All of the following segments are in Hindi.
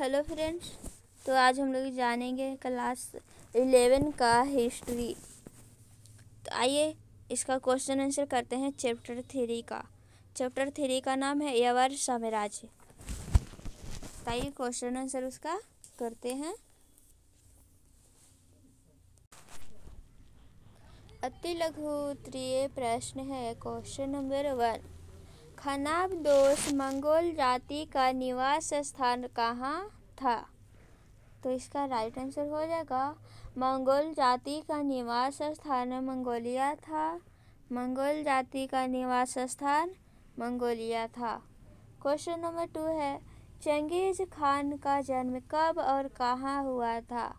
Hello friends. तो आज हम लोग जानेंगे क्लास 11 का हिस्ट्री। तो आइए इसका क्वेश्चन आंसर करते हैं चैप्टर 3 का। चैप्टर 3 का नाम है यवर साम्राज्य। तो आइए क्वेश्चन आंसर उसका करते हैं। अति लघु उत्तरीय प्रश्न है। क्वेश्चन नंबर 1, खानाबदोश मंगोल जाति का निवास स्थान कहाँ था? तो इसका राइट आंसर हो जाएगा मंगोल जाति का निवास स्थान मंगोलिया था। मंगोल जाति का निवास स्थान मंगोलिया था। क्वेश्चन नंबर 2 है, चंगेज खान का जन्म कब और कहाँ हुआ था?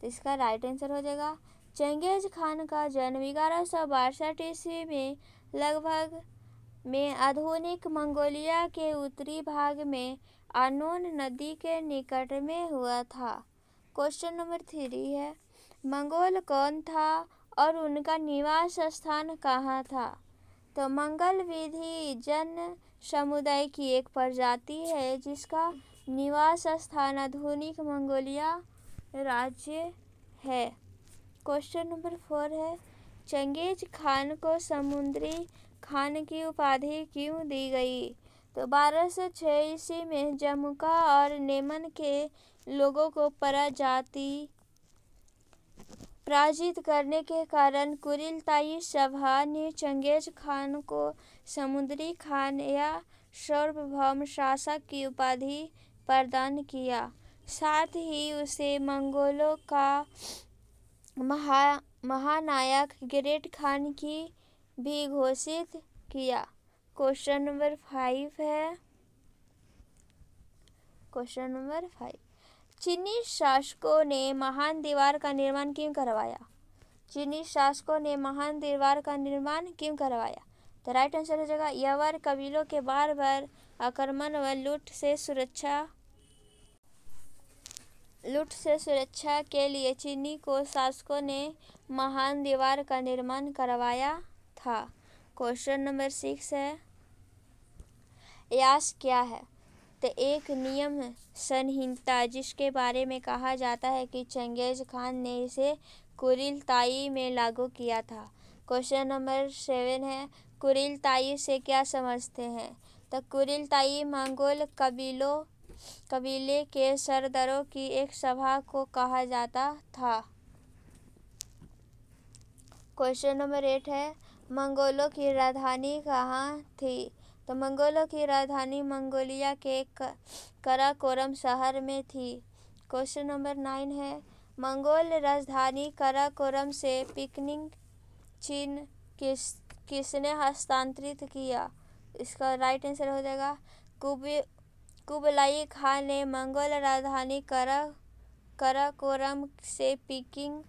तो इसका राइट आंसर हो जाएगा चंगेज खान का जन्म 1162 ईस्वी में लगभग में आधुनिक मंगोलिया के उत्तरी भाग में आनोन नदी के निकट में हुआ था। क्वेश्चन नंबर 3 है, मंगोल कौन था और उनका निवास स्थान कहाँ था? तो मंगल विधि जन समुदाय की एक प्रजाति है जिसका निवास स्थान आधुनिक मंगोलिया राज्य है। क्वेश्चन नंबर 4 है, चंगेज खान को समुद्री खान की उपाधि क्यों दी गई? तो 1206 ईस्वी में जमुका और नेमन के लोगों को पराजित करने के कारण कुरिलताई सभा ने चंगेज खान को समुद्री खान या सार्वभौम शासक की उपाधि प्रदान किया। साथ ही उसे मंगोलों का महानायक ग्रेट खान की भी घोषित किया। क्वेश्चन नंबर 5 है। क्वेश्चन नंबर 5, चीनी शासकों ने महान दीवार का निर्माण क्यों करवाया? चीनी शासकों ने महान दीवार का निर्माण क्यों करवाया? तो राइट आंसर हो जाएगा यवर कबीलों के बार बार आक्रमण व लूट से सुरक्षा के लिए चीनी को शासकों ने महान दीवार का निर्माण करवाया था। क्वेश्चन नंबर 6 है, यास क्या है? तो एक नियम संहिता जिसके बारे में कहा जाता है कि चंगेज खान ने इसे कुरिलताई में लागू किया था। क्वेश्चन नंबर 7 है, कुरिलताई से क्या समझते हैं? तो कुरिलताई मंगोल कबीले के सरदारों की एक सभा को कहा जाता था। क्वेश्चन नंबर 8 है, मंगोलों की राजधानी कहाँ थी? तो मंगोलों की राजधानी मंगोलिया के कराकोरम शहर में थी। क्वेश्चन नंबर 9 है, मंगोल राजधानी कराकोरम से पिकनिक चिन्ह किसने हस्तांतरित किया? इसका राइट आंसर हो जाएगा कुबलाई खान ने मंगोल राजधानी कराकोरम से पिकिंग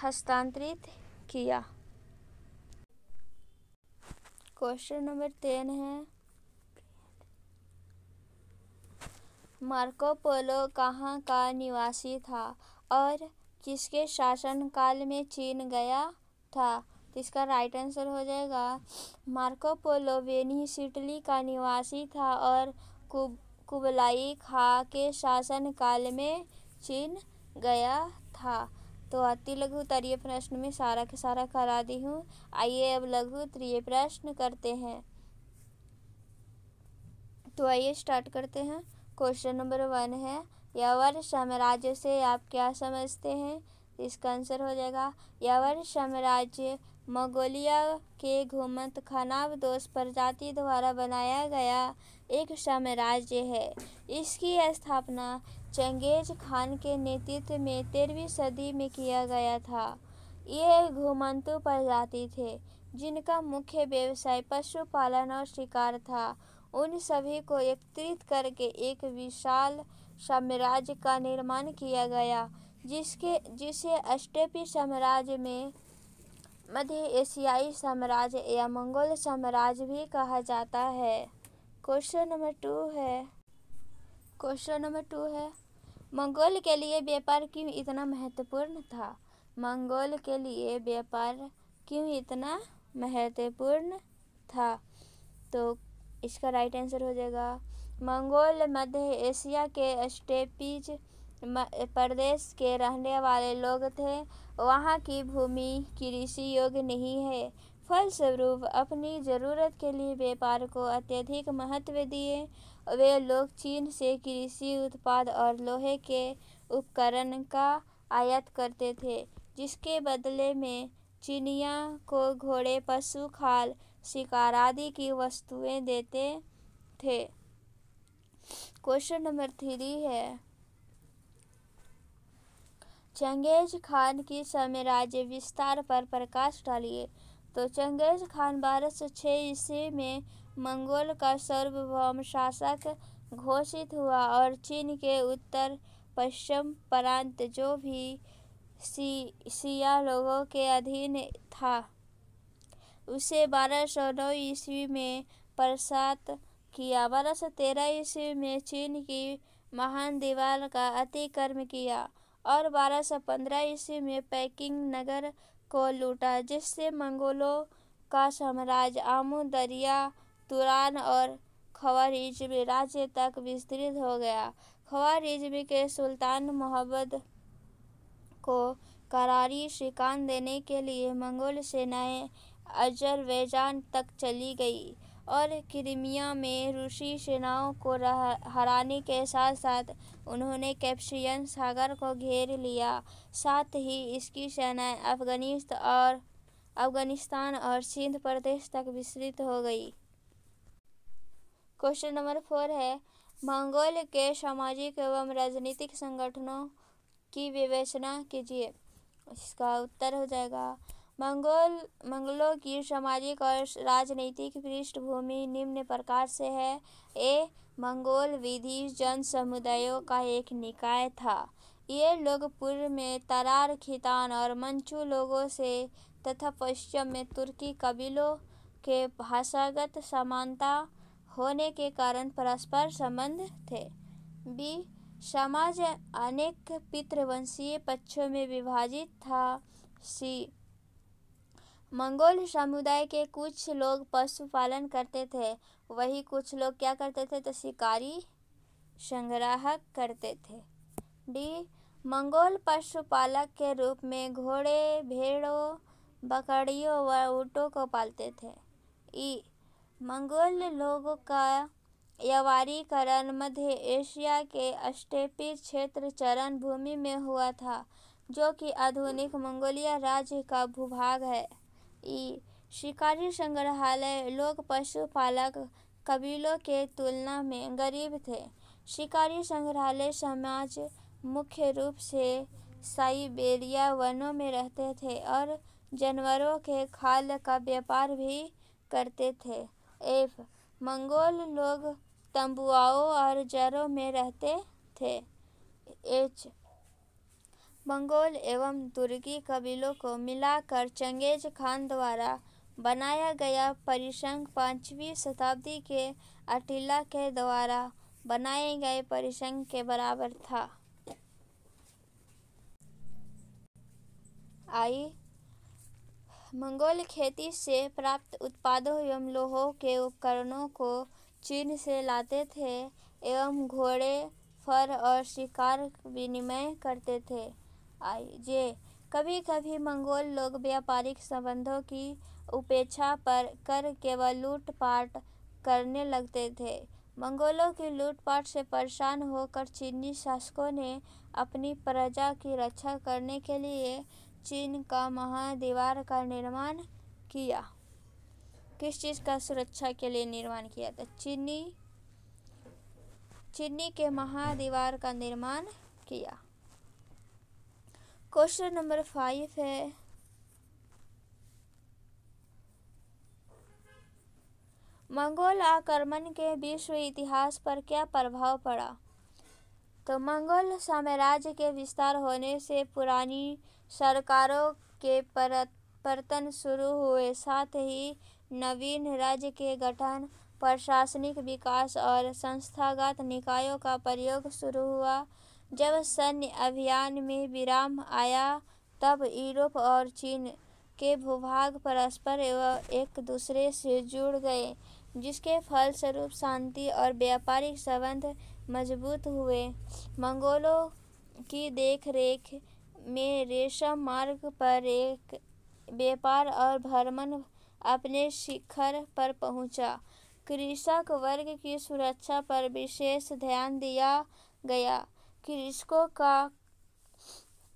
हस्तांतरित किया। क्वेश्चन नंबर 10 है, मार्को पोलो कहाँ का निवासी था और किसके शासनकाल में चीन गया था? तो इसका राइट आंसर हो जाएगा मार्को पोलो वेनिस इटली का निवासी था और कुबलाई खां के शासनकाल में चीन गया था। तो अति लघु उत्तरीय प्रश्न में सारा के सारा करा दी हूँ। आइए अब लघु उत्तरीय प्रश्न करते हैं। तो आइए स्टार्ट करते हैं। क्वेश्चन नंबर 1 है, यवर साम्राज्य से आप क्या समझते हैं? इसका आंसर हो जाएगा यवर साम्राज्य मंगोलिया के घुमंत खानाबदोश प्रजाति द्वारा बनाया गया एक साम्राज्य है। इसकी स्थापना चंगेज खान के नेतृत्व में 13वीं सदी में किया गया था। ये घुमंतु प्रजाति थे जिनका मुख्य व्यवसाय पशुपालन और शिकार था। उन सभी को एकत्रित करके एक विशाल साम्राज्य का निर्माण किया गया जिसे अष्टपी साम्राज्य में मध्य एशियाई साम्राज्य या मंगोल साम्राज्य भी कहा जाता है। क्वेश्चन नंबर 2 है, मंगोल के लिए व्यापार क्यों इतना महत्वपूर्ण था? मंगोल के लिए व्यापार क्यों इतना महत्वपूर्ण था? तो इसका राइट आंसर हो जाएगा मंगोल मध्य एशिया के स्टेपीज प्रदेश के रहने वाले लोग थे। वहाँ की भूमि कृषि योग्य नहीं है। फलस्वरूप अपनी जरूरत के लिए व्यापार को अत्यधिक महत्व दिए। वे लोग चीन से कृषि उत्पाद और लोहे के उपकरण का आयात करते थे, जिसके बदले में चीनियों को घोड़े, पशु खाल, शिकार आदि की वस्तुएं देते थे। क्वेश्चन नंबर 3 है, चंगेज खान की साम्राज्य विस्तार पर प्रकाश डालिए। तो चंगेज खान 1206 ईस्वी में मंगोल का सार्वभौम शासक घोषित हुआ और चीन के उत्तर पश्चिम प्रांत, जो भी शिया लोगों के अधीन था, उसे 1209 ईस्वी में परास्त किया। 1213 ईस्वी में चीन की महान दीवार का अतिक्रमण किया और 1215 ईस्वी में पेकिंग नगर को लूटा, जिससे मंगोलों का साम्राज्य आमू दरिया, तुरान और ख्वारिज़्म राज्य तक विस्तृत हो गया। ख्वारिज़्म के सुल्तान मोहम्मद को करारी शिकस्त देने के लिए मंगोल सेनाएं अज़रबैजान तक चली गई और क्रीमिया में रूसी सेनाओं को हराने के साथ साथ उन्होंने कैस्पियन सागर को घेर लिया। साथ ही इसकी सेनाएं अफगानिस्तान और सिंध प्रदेश तक विस्तृत हो गई। क्वेश्चन नंबर 4 है, मंगोल के सामाजिक एवं राजनीतिक संगठनों की विवेचना कीजिए। इसका उत्तर हो जाएगा, मंगोलों की सामाजिक और राजनीतिक पृष्ठभूमि निम्न प्रकार से है। ए, मंगोल विधि जन समुदायों का एक निकाय था। ये लोग पूर्व में तरार, खितान और मंचू लोगों से तथा पश्चिम में तुर्की कबीलों के भाषागत समानता होने के कारण परस्पर संबंध थे। बी, समाज अनेक पितृवंशीय पक्षों में विभाजित था। सी, मंगोल समुदाय के कुछ लोग पशुपालन करते थे, वही कुछ लोग क्या करते थे, तो शिकारी संग्राहक करते थे। डी, मंगोल पशुपालक के रूप में घोड़े, भेड़ों, बकरियों व ऊँटों को पालते थे। ई, मंगोल लोगों का व्यापारीकरण मध्य एशिया के स्टेपी क्षेत्र चरण भूमि में हुआ था, जो कि आधुनिक मंगोलिया राज्य का भूभाग है। ई, शिकारी संग्रहालय लोग पशुपालक कबीलों के तुलना में गरीब थे। शिकारी संग्रहालय समाज मुख्य रूप से साइबेरिया वनों में रहते थे और जानवरों के खाल का व्यापार भी करते थे। एफ, मंगोल लोग तंबुओं और जरों में रहते थे। एच, मंगोल एवं तुर्की कबीलों को मिलाकर चंगेज खान द्वारा बनाया गया परिसंघ 5वीं शताब्दी के अटिला के द्वारा बनाए गए परिसंघ के बराबर था। आई, मंगोल खेती से प्राप्त उत्पादों एवं लोहों के उपकरणों को चीन से लाते थे एवं घोड़े, फर और शिकार विनिमय करते थे। आई, जे, कभी कभी मंगोल लोग व्यापारिक संबंधों की उपेक्षा कर केवल लूटपाट करने लगते थे। मंगोलों की लूटपाट से परेशान होकर चीनी शासकों ने अपनी प्रजा की रक्षा करने के लिए चीन का महादीवार का निर्माण किया। किस चीज़ का सुरक्षा के लिए निर्माण किया था? चीनी के महादीवार का निर्माण किया। क्वेश्चन नंबर 5 है, मंगोल आक्रमण के विश्व इतिहास पर क्या प्रभाव पड़ा? तो मंगोल साम्राज्य के विस्तार होने से पुरानी सरकारों के पतन शुरू हुए, साथ ही नवीन राज्य के गठन, प्रशासनिक विकास और संस्थागत निकायों का प्रयोग शुरू हुआ। जब सैन्य अभियान में विराम आया, तब यूरोप और चीन के भूभाग परस्पर एवं एक दूसरे से जुड़ गए। जिसके फलस्वरूप शांति और व्यापारिक संबंध मजबूत हुए। मंगोलों की देखरेख में रेशम मार्ग पर एक व्यापार और भ्रमण अपने शिखर पर पहुंचा। कृषक वर्ग की सुरक्षा पर विशेष ध्यान दिया गया। कृषकों का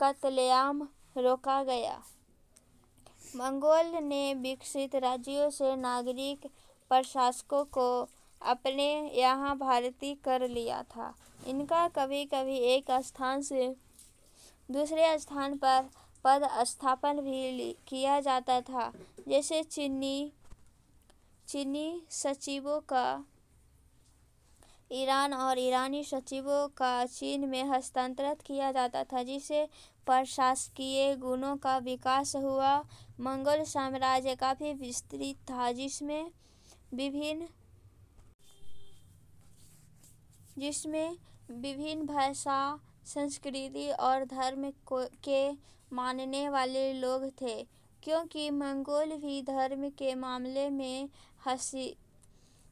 कत्लेआम रोका गया। मंगोल ने विकसित राज्यों से नागरिक प्रशासकों को अपने यहाँ भर्ती कर लिया था। इनका कभी कभी एक स्थान से दूसरे स्थान पर पदस्थापन भी किया जाता था, जैसे चीनी सचिवों का ईरान और ईरानी सचिवों का चीन में हस्तांतरित किया जाता था, जिससे प्रशासकीय गुणों का विकास हुआ। मंगोल साम्राज्य काफी विस्तृत था, जिसमें विभिन्न भाषा, संस्कृति और धर्म के मानने वाले लोग थे। क्योंकि मंगोल भी धर्म के मामले में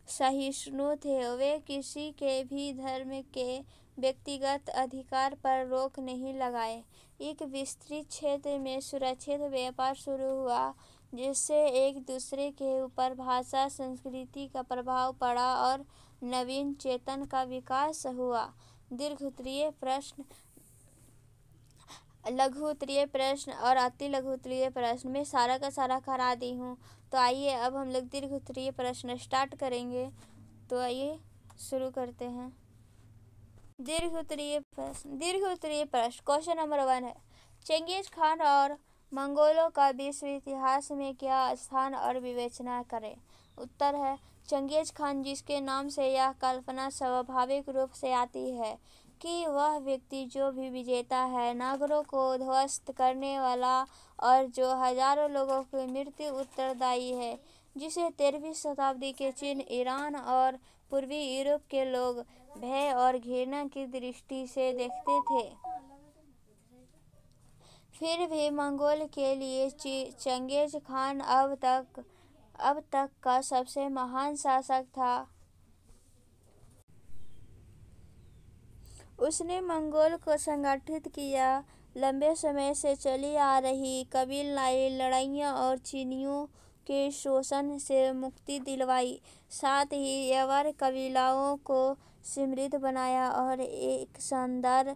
सहिष्णु थे, वे किसी के भी धर्म के व्यक्तिगत अधिकार पर रोक नहीं लगाए। एक विस्तृत क्षेत्र में सुरक्षित व्यापार शुरू हुआ, जिससे एक दूसरे के ऊपर भाषा, संस्कृति का प्रभाव पड़ा और नवीन चेतन का विकास हुआ। दीर्घोत्तरीय प्रश्न, लघुत्तरीय प्रश्न और अति लघुत्तरीय प्रश्न में सारा का सारा करा दी हूँ। तो आइए अब हम लोग दीर्घोत्तरीय प्रश्न स्टार्ट करेंगे। तो आइए शुरू करते हैं। दीर्घोत्तरीय प्रश्न क्वेश्चन नंबर 1 है, चंगेज खान और मंगोलों का विश्व इतिहास में क्या स्थान और विवेचना करें। उत्तर है चंगेज खान, जिसके नाम से यह कल्पना स्वाभाविक रूप से आती है कि वह व्यक्ति जो भी विजेता है, नगरों को ध्वस्त करने वाला और जो हजारों लोगों की मृत्यु उत्तरदायी है, जिसे 13वीं शताब्दी के चीन, ईरान और पूर्वी यूरोप के लोग भय और घृणा की दृष्टि से देखते थे। फिर भी मंगोल के लिए चंगेज खान अब तक का सबसे महान शासक था। उसने मंगोल को संगठित किया, लंबे समय से चली आ रही कबीलाई लड़ाइयाँ और चीनियों के शोषण से मुक्ति दिलवाई, साथ ही यवर कबीलाओं को समृद्ध बनाया और एक शानदार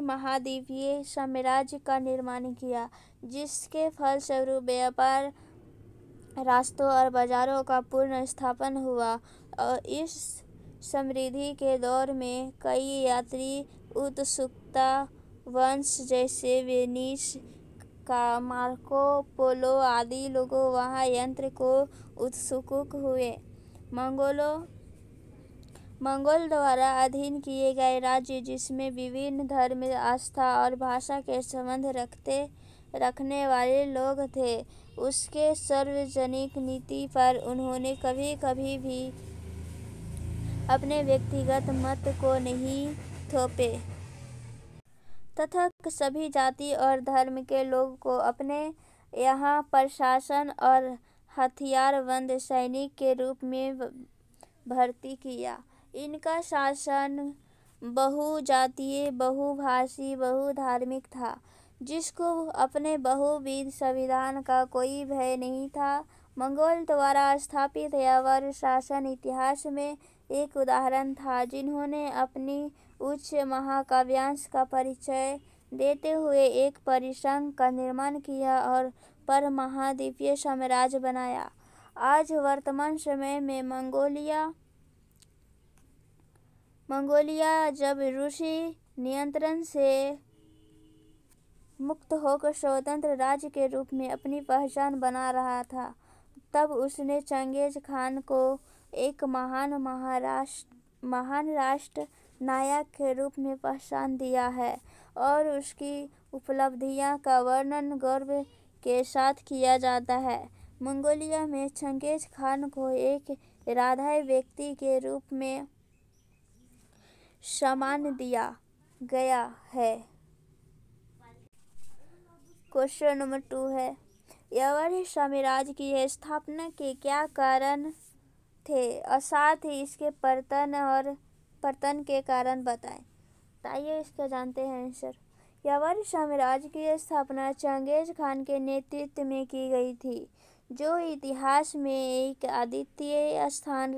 महाद्वीपीय साम्राज्य का निर्माण किया, जिसके फलस्वरूप व्यापार, रास्तों और बाजारों का पूर्ण स्थापन हुआ। और इस समृद्धि के दौर में कई यात्री उत्सुकता वंश जैसे वेनिस का मार्को पोलो आदि लोगों वहाँ यंत्र को उत्सुक हुए। मंगोल द्वारा अधीन किए गए राज्य, जिसमें विभिन्न धर्म, आस्था और भाषा के संबंध रखने वाले लोग थे, उसके सार्वजनिक नीति पर उन्होंने कभी कभी भी अपने व्यक्तिगत मत को नहीं थोपे तथा सभी जाति और धर्म के लोगों को अपने यहाँ प्रशासन और हथियारबंद सैनिक के रूप में भर्ती किया। इनका शासन बहुजातीय, बहुभाषी, बहुधार्मिक था, जिसको अपने बहुविध संविधान का कोई भय नहीं था। मंगोल द्वारा स्थापित यवर शासन इतिहास में एक उदाहरण था, जिन्होंने अपनी उच्च महाकाव्यांश का परिचय देते हुए एक परिसंघ का निर्माण किया और परमहाद्वीपीय साम्राज्य बनाया। आज वर्तमान समय में मंगोलिया जब रूसी नियंत्रण से मुक्त होकर स्वतंत्र राज्य के रूप में अपनी पहचान बना रहा था, तब उसने चंगेज खान को एक महान राष्ट्र नायक के रूप में पहचान दिया है और उसकी उपलब्धियां का वर्णन गर्व के साथ किया जाता है। मंगोलिया में चंगेज खान को एक राधाई व्यक्ति के रूप में सम्मान दिया गया है। क्वेश्चन नंबर 2 है, यवन साम्राज्य की स्थापना के क्या कारण थे और साथ ही इसके पतन के कारण बताएं। तो आइए इसका जानते हैं आंसर। यवन साम्राज्य की स्थापना चंगेज खान के नेतृत्व में की गई थी, जो इतिहास में एक अद्वितीय स्थान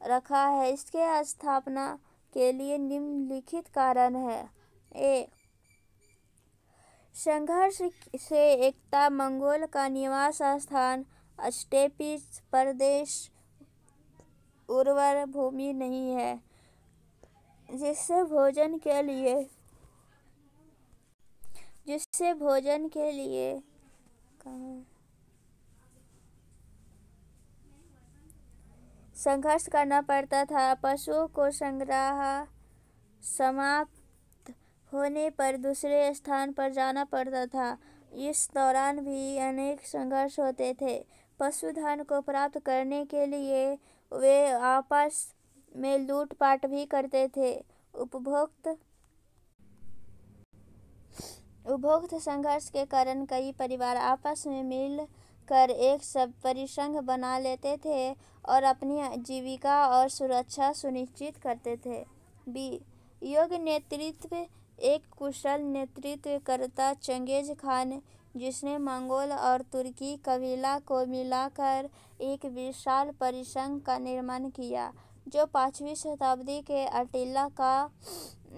रखा है। इसके स्थापना के लिए निम्नलिखित कारण है। ए, संघर्ष से एकता। मंगोल का निवास स्थान स्टेपी प्रदेश उर्वर भूमि नहीं है, जिससे भोजन के लिए संघर्ष करना पड़ता था। पशुओं को संग्रह समाप्त होने पर दूसरे स्थान पर जाना पड़ता था। इस दौरान भी अनेक संघर्ष होते थे। पशुधन को प्राप्त करने के लिए वे आपस में लूटपाट भी करते थे। उपभोक्त संघर्ष के कारण कई परिवार आपस में मिलकर एक सब परिसंघ बना लेते थे और अपनी जीविका और सुरक्षा सुनिश्चित करते थे। बी, योग्य नेतृत्व। एक कुशल नेतृत्वकर्ता चंगेज खान, जिसने मंगोल और तुर्की कबीला को मिलाकर एक विशाल परिसंघ का निर्माण किया, जो 5वीं शताब्दी के अटिला का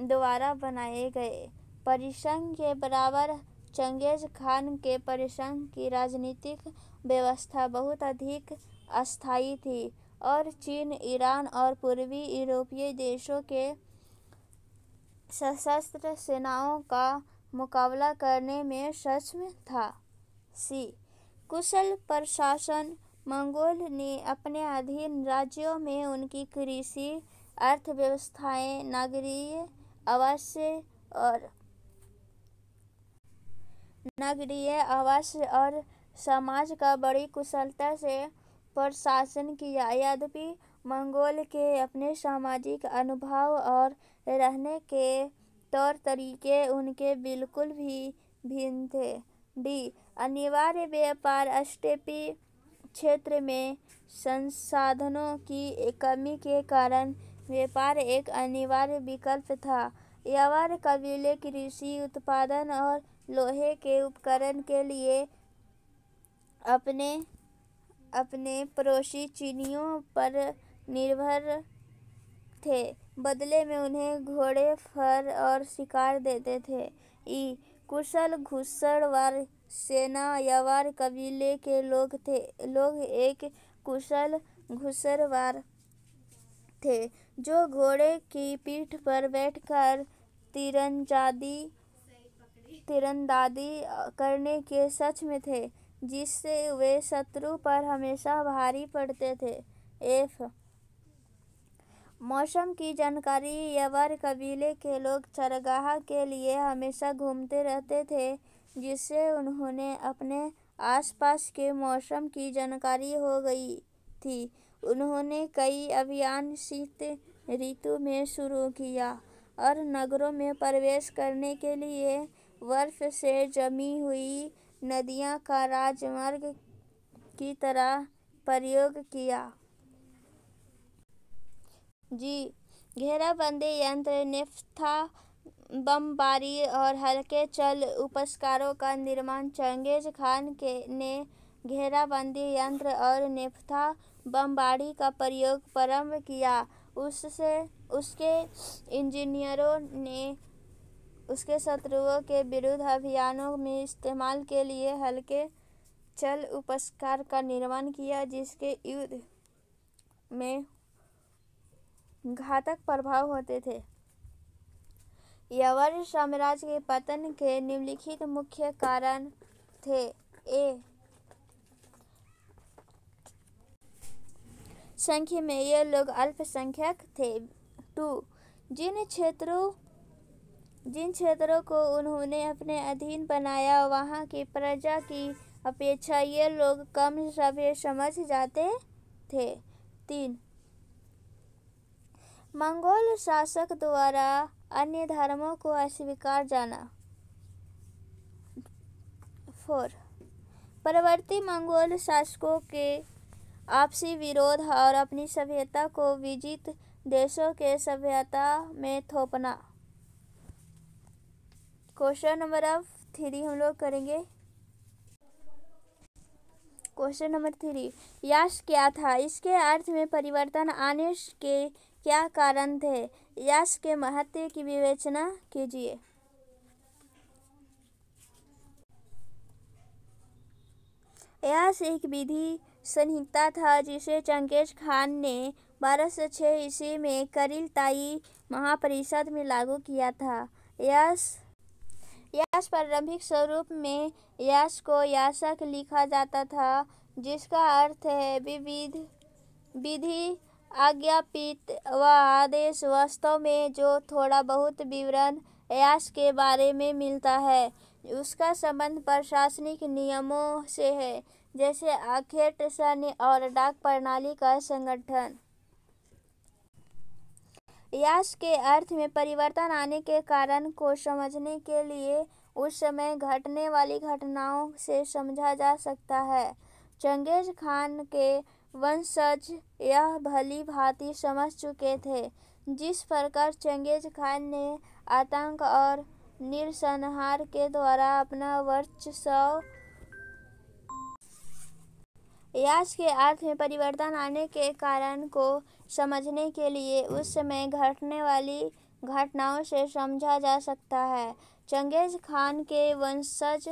द्वारा बनाए गए परिसंघ के बराबर। चंगेज खान के परिसंघ की राजनीतिक व्यवस्था बहुत अधिक अस्थायी थी और चीन, ईरान और पूर्वी यूरोपीय देशों के सशस्त्र सेनाओं का मुकाबला करने में सक्षम था। सी, कुशल प्रशासन। मंगोल ने अपने अधीन राज्यों में उनकी कृषि अर्थव्यवस्थाएं, नगरीय आवास और समाज का बड़ी कुशलता से प्रशासन किया। यद्यपि मंगोल के अपने सामाजिक अनुभव और रहने के तौर तरीके उनके बिल्कुल भी भिन्न थे। डी, अनिवार्य व्यापार। स्टेपी क्षेत्र में संसाधनों की कमी के कारण व्यापार एक अनिवार्य विकल्प था। यवन कबीले कृषि उत्पादन और लोहे के उपकरण के लिए अपने पड़ोसी चीनियों पर निर्भर थे, बदले में उन्हें घोड़े, फर और शिकार देते थे। ई, कुशल घुड़सवार सेना। यवन कबीले के लोग एक कुशल घुड़सवार थे, जो घोड़े की पीठ पर बैठकर तीरंदाजी करने के सक्षम थे, जिससे वे शत्रु पर हमेशा भारी पड़ते थे। एफ, मौसम की जानकारी। यवन कबीले के लोग चरागाह के लिए हमेशा घूमते रहते थे, जिससे उन्हें अपने आसपास के मौसम की जानकारी हो गई थी। उन्होंने कई अभियान शीत ऋतु में शुरू किया और नगरों में प्रवेश करने के लिए बर्फ से जमी हुई नदियों का राजमार्ग की तरह प्रयोग किया। जी, घेराबंदी यंत्र। नेफ्था, बमबारी और हल्के जल उपकरणों का निर्माण। चंगेज खान ने घेराबंदी यंत्र और नेफ्था बमबारी का प्रयोग प्रारंभ किया। उसके इंजीनियरों ने उसके शत्रुओं के विरुद्ध अभियानों में इस्तेमाल के लिए हल्के जल उपकरण का निर्माण किया, जिसके युद्ध में घातक प्रभाव होते थे। यवन साम्राज्य के पतन के निम्नलिखित मुख्य कारण थे। ए, संख्या में ये लोग अल्पसंख्यक थे। 2, जिन क्षेत्रों को उन्होंने अपने अधीन बनाया, वहाँ की प्रजा की अपेक्षा ये लोग कम सभ्य समझे जाते थे। 3, मंगोल शासक द्वारा अन्य धर्मों को अस्वीकार जाना। 4, परवर्ती मंगोल शासकों के आपसी विरोध और अपनी सभ्यता को विजित देशों के सभ्यता में थोपना। क्वेश्चन नंबर 3 हम लोग करेंगे। क्वेश्चन नंबर 3, यास क्या था? इसके अर्थ में परिवर्तन आने के क्या कारण थे? यास के महत्व की विवेचना कीजिए। यास एक विधि संहिता था जिसे चंगेज खान ने 1206 ईस्वी में करिलताई महापरिषद में लागू किया था। यास प्रारंभिक स्वरूप में यास को यासक लिखा जाता था, जिसका अर्थ है विधि, आज्ञापित व आदेश। वास्तव में जो थोड़ा बहुत विवरण यास के बारे में मिलता है उसका संबंध प्रशासनिक नियमों से है, जैसे आखेट, सैन्य और डाक प्रणाली का संगठन। यास के अर्थ में परिवर्तन आने के कारण को समझने के लिए उस समय घटने वाली घटनाओं से समझा जा सकता है। चंगेज खान के वंशज यह भली भांति समझ चुके थे जिस प्रकार चंगेज खान ने आतंक और नरसंहार के द्वारा अपना वर्चस्व। यास के अर्थ में परिवर्तन आने के कारण को समझने के लिए उस समय घटने वाली घटनाओं से समझा जा सकता है। चंगेज खान के वंशज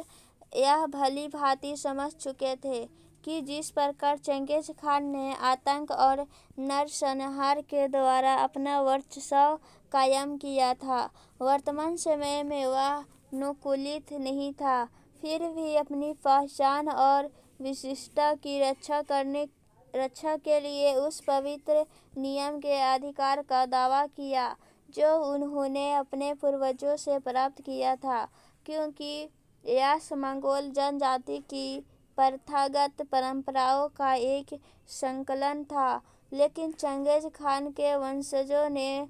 यह भली भांति समझ चुके थे कि जिस प्रकार चंगेज खान ने आतंक और नरसंहार के द्वारा अपना वर्चस्व कायम किया था, वर्तमान समय में वह अनुकूलित नहीं था, फिर भी अपनी पहचान और विशिष्टता की रक्षा के लिए उस पवित्र नियम के अधिकार का दावा किया जो उन्होंने अपने पूर्वजों से प्राप्त किया था, क्योंकि यास मंगोल जनजाति की प्रथागत परंपराओं का एक संकलन था, लेकिन चंगेज खान के वंशजों ने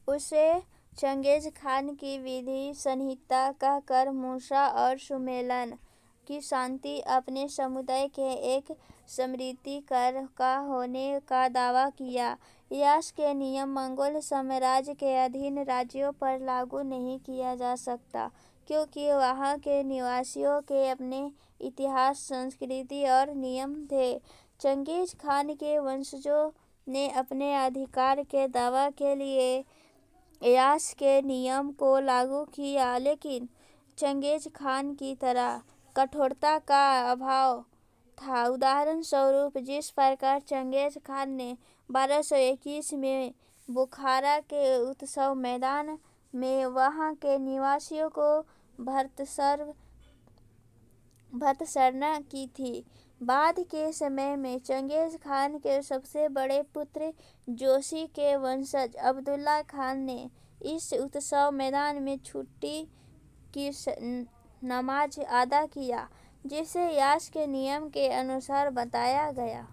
उसे चंगेज खान की विधि संहिता कहकर मूसा और सुमेलन की शांति अपने समुदाय के एक स्मृति कर का होने का दावा किया। यास के नियम मंगोल साम्राज्य के अधीन राज्यों पर लागू नहीं किया जा सकता, क्योंकि वहाँ के निवासियों के अपने इतिहास, संस्कृति और नियम थे। चंगेज खान के वंशजों ने अपने अधिकार के दावा के लिए यास के नियम को लागू किया, लेकिन चंगेज खान की तरह कठोरता का अभाव था। उदाहरण स्वरूप, जिस प्रकार चंगेज खान ने 1221 में बुखारा के उत्सव मैदान में वहाँ के निवासियों को भर्त्सना की थी, बाद के समय में चंगेज खान के सबसे बड़े पुत्र जोशी के वंशज अब्दुल्ला खान ने इस उत्सव मैदान में छुट्टी की नमाज अदा किया, जिसे यास के नियम के अनुसार बताया गया।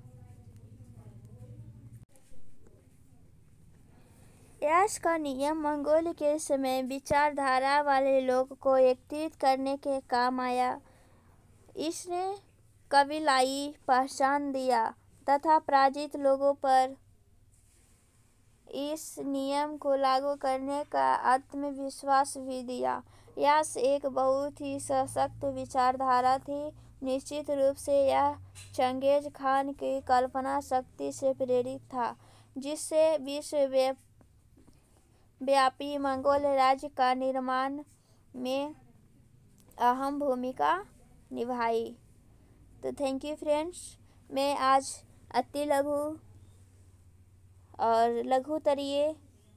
यास का नियम मंगोल के समय विचारधारा वाले लोग को एकत्रित करने के काम आया। इसने कबीलाई पहचान दिया तथा पराजित लोगों पर इस नियम को लागू करने का आत्मविश्वास भी दिया। यास एक बहुत ही सशक्त विचारधारा थी। निश्चित रूप से यह चंगेज खान की कल्पना शक्ति से प्रेरित था, जिससे विश्वव्यापी मंगोल राज्य का निर्माण में अहम भूमिका निभाई। तो थैंक यू फ्रेंड्स। मैं आज अति लघु और लघु उत्तरीय,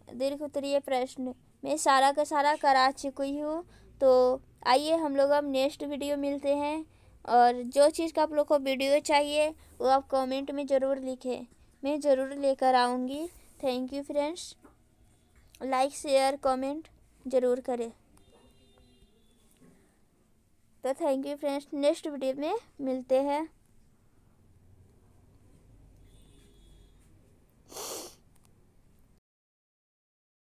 दीर्घ उत्तरीय प्रश्न में सारा का सारा करा चुकी हूँ। तो आइए हम लोग अब नेक्स्ट वीडियो मिलते हैं, और जो चीज़ का आप लोग को वीडियो चाहिए वो आप कमेंट में ज़रूर लिखें, मैं ज़रूर लेकर आऊँगी। Thank you friends. Like, share, comment ज़रूर करें। तो thank you friends, next video में मिलते हैं।